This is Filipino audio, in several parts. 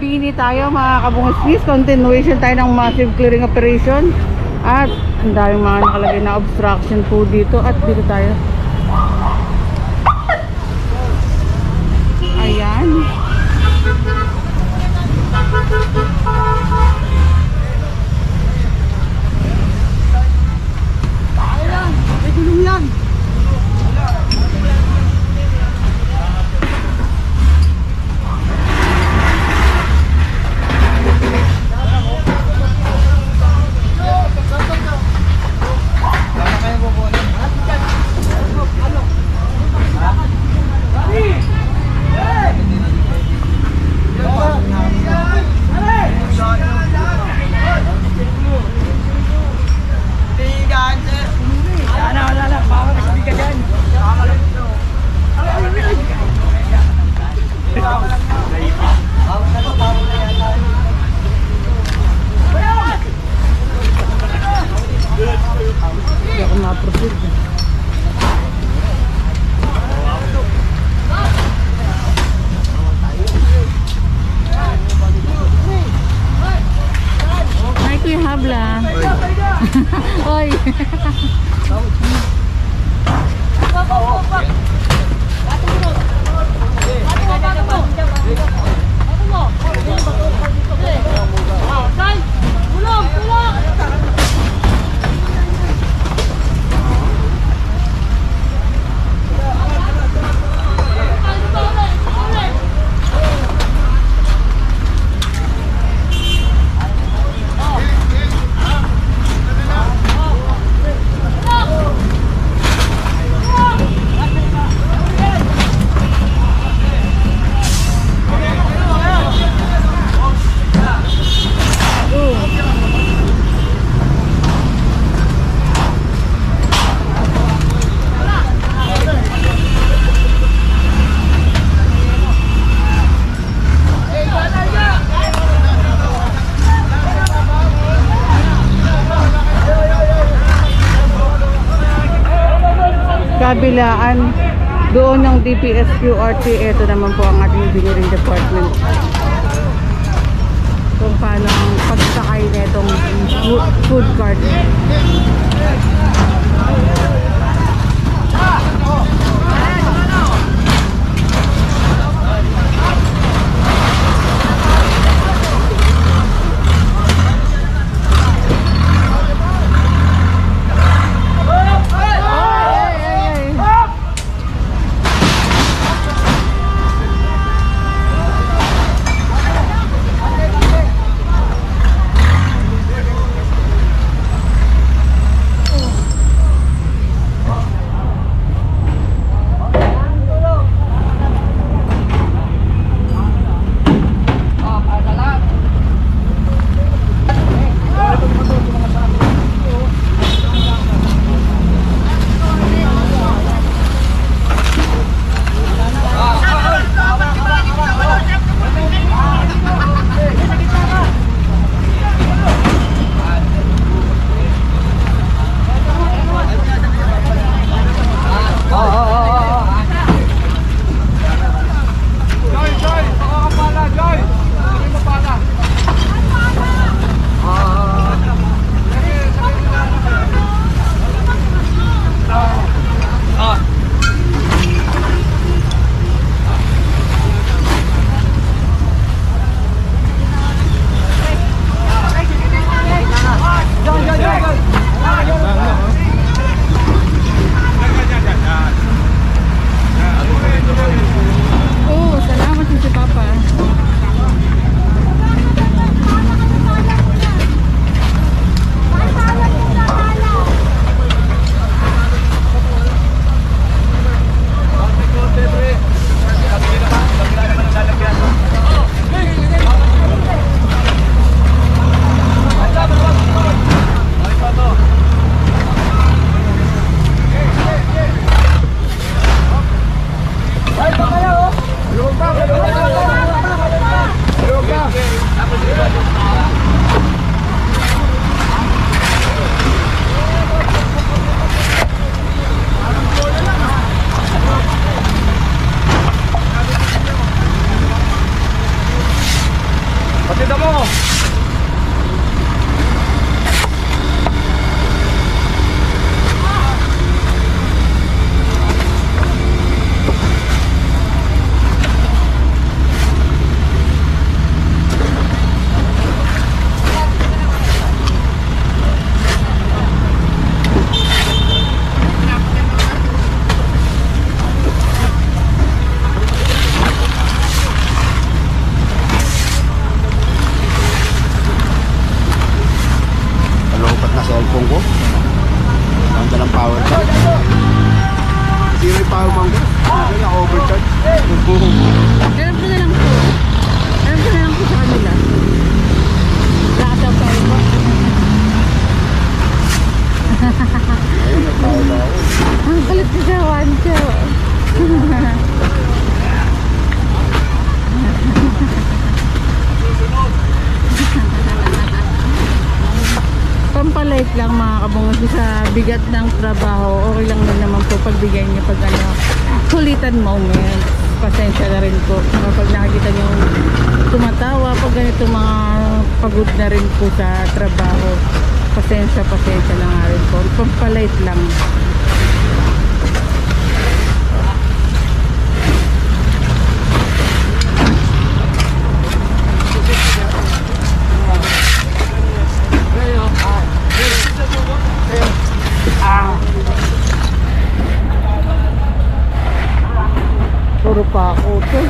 Mabini tayo mga kabungas-bis. Continuation tayo ng massive clearing operation. At ang daming mga nakalagay na obstruction po dito. At dito tayo. Ayan. Ayan, may gulong yan. Hoy. Kabilaan doon ng DPSQRT. Ito naman po ang ating engineering department kung paano ang pagsakay na itong food cart. pampalait lang mga kabungas sa bigat ng trabaho. Okay lang din naman po pagbigay niyo pag ano, kulitan moment. Pasensya na rin po kapag nakikita niyo tumatawa pag ganito mga pagod na rin po sa trabaho. Pasensya na nga rin po. Pampalait lang. Puro pa ako to.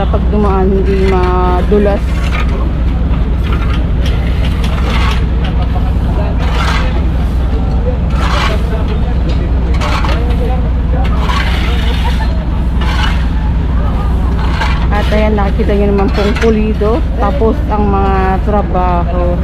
Pag dumaan hindi madulas. At ayan, nakikita nyo naman pong pulido tapos ang mga trabaho.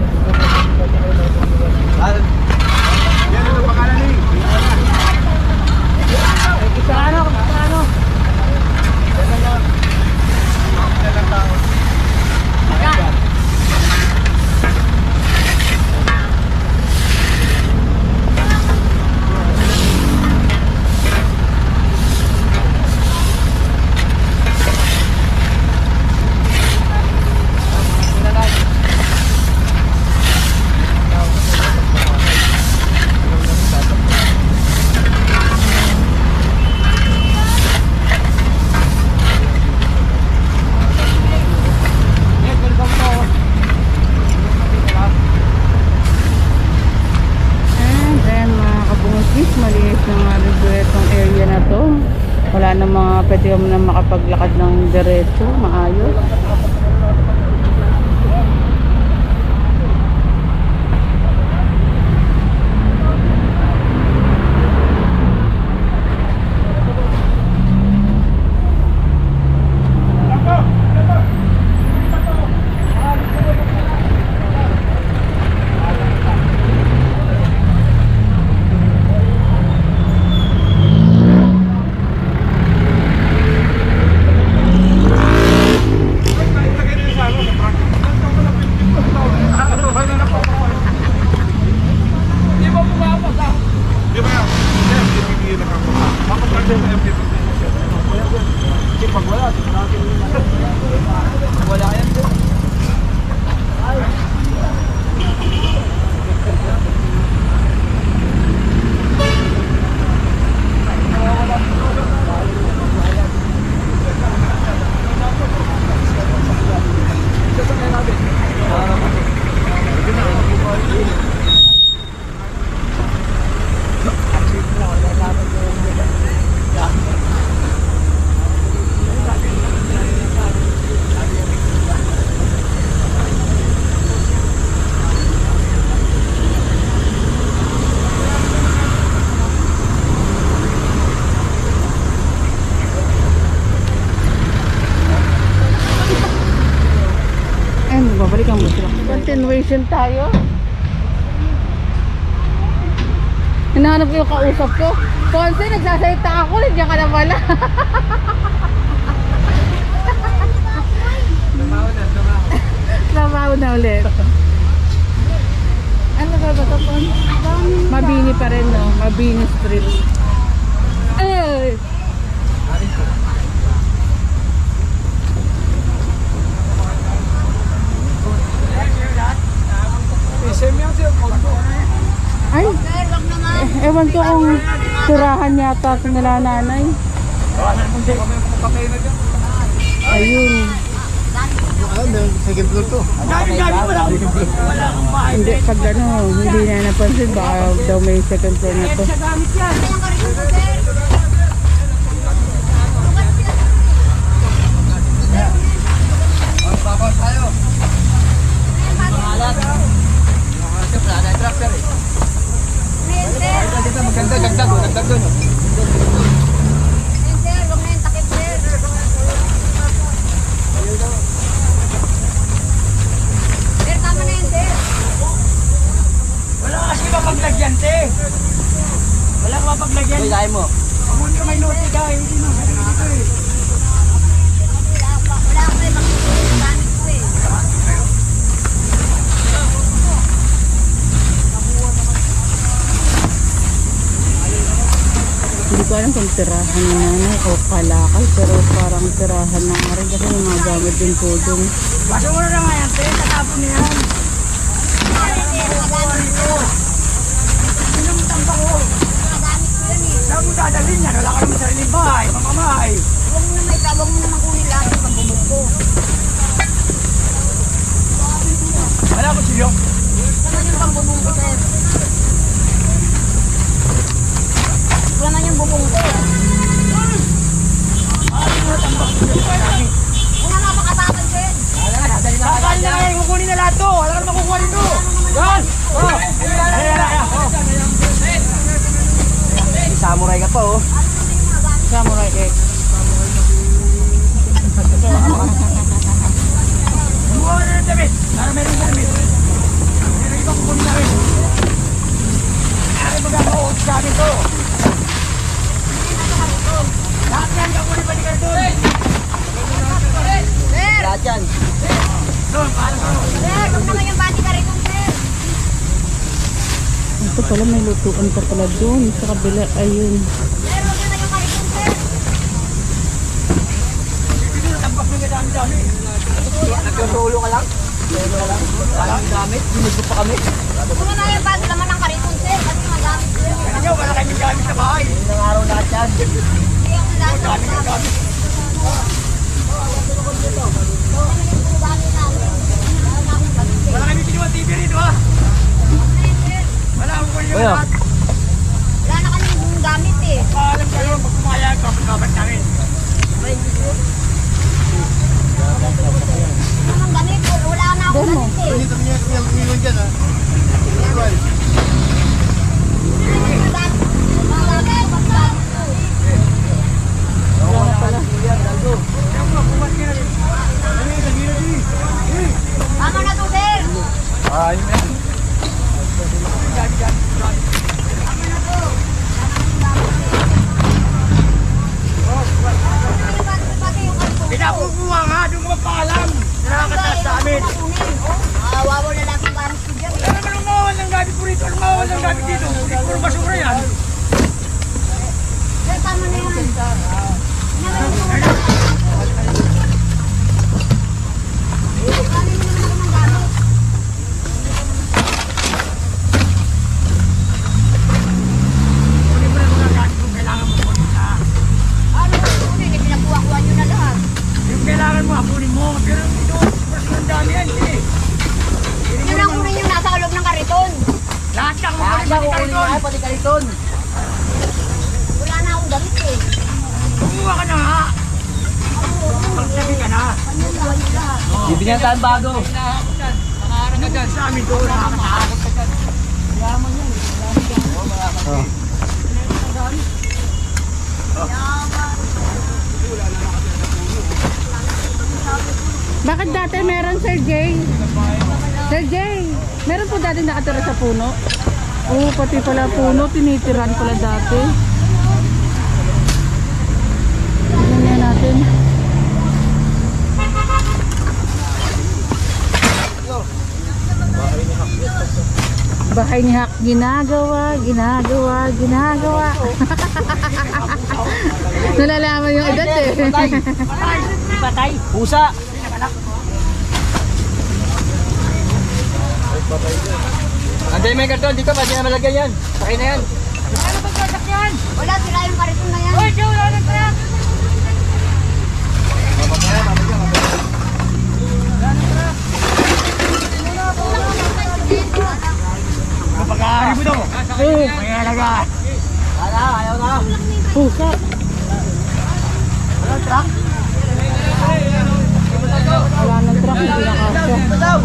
Malinis na nga rin itong area na to. Wala na mga pwede kami na makapaglakad ng diretso, maayos. Version tayo. Hinahanap ko yung kausap ko. Ponce, nagsasalita ako. Nandiyan ka na pala. Trabaho na ulit. Ano ba ba ito, Ponce? Mabini pa rin, no? Mabini Street. Ay! Ay, ewan ko kung tirahan yata sa nila nanay. Ayun. Second floor to. Hindi, pag ano, hindi na napansin, baka daw may second floor na to. Maganda, dagdag doon. Wala kasi mapaglagyan, te. Wala ka mapaglagyan. Ay, dahil mo. Amun ka may lote ka, hindi mo. Dito eh. Hindi ko alam kung tirahan ni nanay o kalakal, pero parang tirahan na nga rin kasi may mga gamit din po dun. Baso mo na nga yan, te. Tatapon niya yan. Sino mo tambak ko? Saan mo dadalhin yan? Wala ka naman sariling bahay, mamamahay. Huwag mo naman kunin lahat ng pambubog ko. Wala ko siyo. Naman yung pambubog ko, sir. Wala naman yung bubong ko. Wala nga makatapan, sir. Saan na nga yung kukunin na lahat to? Wala ka naman kukuha nito. Yan! Samurai ka pa, oh. Samurai X. Kumuha na ng damit. Para meron ng damit. Meron ibang kukunin na rin. Ay, magkakaot sa amin to. Lahat yan, kakunin pa ni Carton. Sir! Lahat yan. Doon, para sa Sir, huwag naman yung bati ka rin, sir. Ito pala may lutuan pa pala doon sa kabila. Ayun. Sir, huwag naman yung kariton, sir. tambak nyo dami-dami. Nagkasulo ka lang? Walang gamit, ginusto pa kami. Huwag naman yung bati naman ng kariton, sir. Kasi magamit, sir. Kaya nyo, wala kayong gamit sa bahay. Ilang araw lahat yan. Hindi ako lahat ng Gamit ang gamit. gamit. Wala kayong kinuha TV rito, ha? Wala akong kunin Kuya. lahat. Wala na kaming gamit, eh. Paalam kayo, pag pumayag, kapag namin. Anong gamit? Wala na ako Doon mo. gamit, eh. Dito niya yung ulo dyan, ha? Tama na to, sir. Ay, Pinakukuha nga, doon mo paalam. Nakakataas sa amin. Wawa na lang ang gamit ko dyan, eh. Ano naman umawal ng gamit po rito? Ano umawal ng gamit dito? Puro basura yan. Sir, tama na yan. Kunin mo na mga gamit kung kailangan mo kunin na. Ano ba ito? Hindi pinakuha-kuha nyo na lahat. Yung kailangan mo, kunin mo. Pero ito, sobrang dami yan, eh. Yun ang kunin yung nasa loob ng kariton. Lahat kang lahat kukunin siya pati kukunin karton. na, pati kariton. Wala na akong gamit, eh. Kumuha ka na nga. Magsabi ka na. Panukuha nyo lahat. Bibigyan tayo bago. Nakaharap ka dyan. Sa amin doon, nakakaharap ka dyan. Oh. Bakit dati meron, Sir Jay? Sir Jay, meron po dati nakatira sa puno? Oo, pati pala puno, tinitiran pala dati. Tingnan natin. Bahay ni Hak, ginagawa. Nalalaman yung edad eh. Patay. Pusa. Anday may karton dito, pwede na malagay yan. Sakay na yan. Ano ba gasak yan? Wala, sila yung kariton na yan. Uy, Joe, wala na kaya. Pagkakari mo daw. May alaga. Ayaw na. Pusa. Walang truck. Wala ng truck, hindi nakasya. Di pa daw.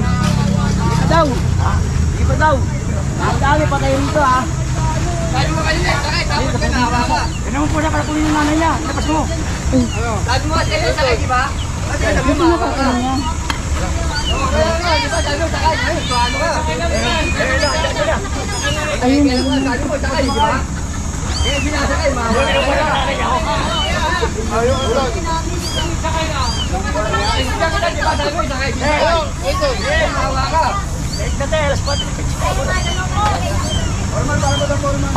Di pa daw. Ang dami patay rito ha. Sabi mo kanina, sakay, tapos ka na, hawa ka. Yan naman po na para kunin yung nanay niya. Lapas mo. Sabi mo kasi yung sakay, di ba? Sabi mo, Buti na pa ano niya. di ba? Sabi mo, sakay. Ayun, paano ka? Ayun, ayun. Sabi mo, sakay, di ba? Eh, sinasakay, mawala ka na. Ayun, ulan. Sakay na. Sakay, di ba? Sabi mo, sakay, di ba? Eh, hawa ka. Alas 4. Formal, para mo daw, formal.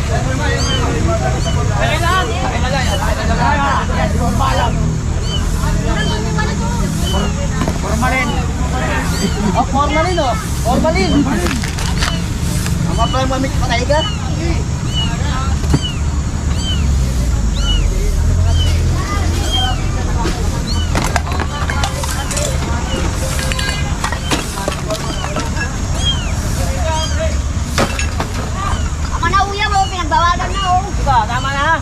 Formal, yun. Sakay na. Sakay na lang. Sakay na lang. Yan, di mo palam. Formalin. Oh, formalin oh. Formalin. Ang mga pala mamit patay ka? Ama na uya mo, pinagbawalan na oh. Diba, tama na.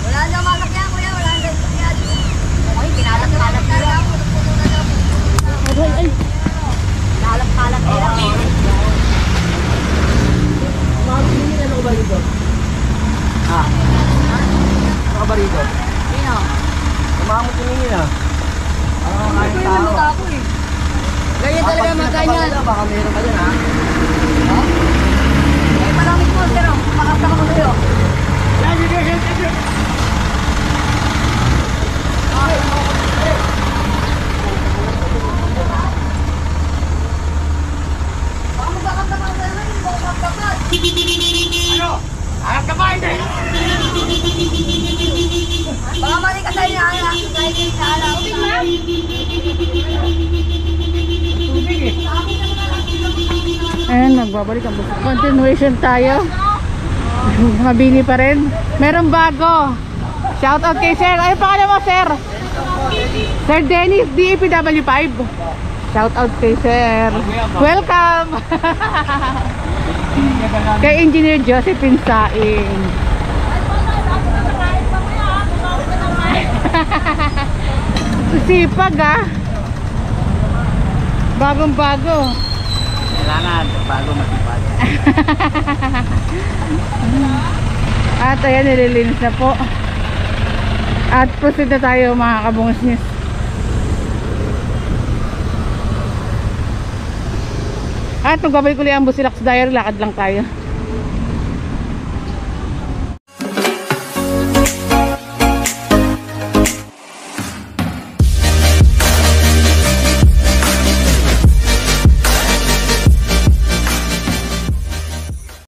Wala na masakyan kuya, wala na masakyan. Ay, kinalat-kalat nila. Ay, Kinalat-kalat nila. Ano ka ba rito? Ha? Ano ka ba rito? Sino? Kumamot yung ingin ah. Ano ka kain tao? Ganyan talaga magkanyan. Baka meron ka dyan ha. Eh, malamig mo, pero makasama ko sa'yo. Baka magkakasama ko sa'yo, hindi mo magkakasama. Harap ka ba, hindi? Baka mali ka sa'yo, ala. Kahit sa ala. ayan, nagbabalik ang bus. Continuation tayo. Mabini pa rin. Meron bago. Shout out kay Sir. Ano pangalan mo, Sir? Sir Dennis, DEPW5. Shout out kay Sir. Welcome. Kay Engineer Josephine Saing. Sipag ah. Bagong bago. Kailangan, bago matipad. At ayan, nililinis na po. At proceed na tayo mga kabungas news. At magbabalik ulit ang Busilax Diary, lakad lang tayo.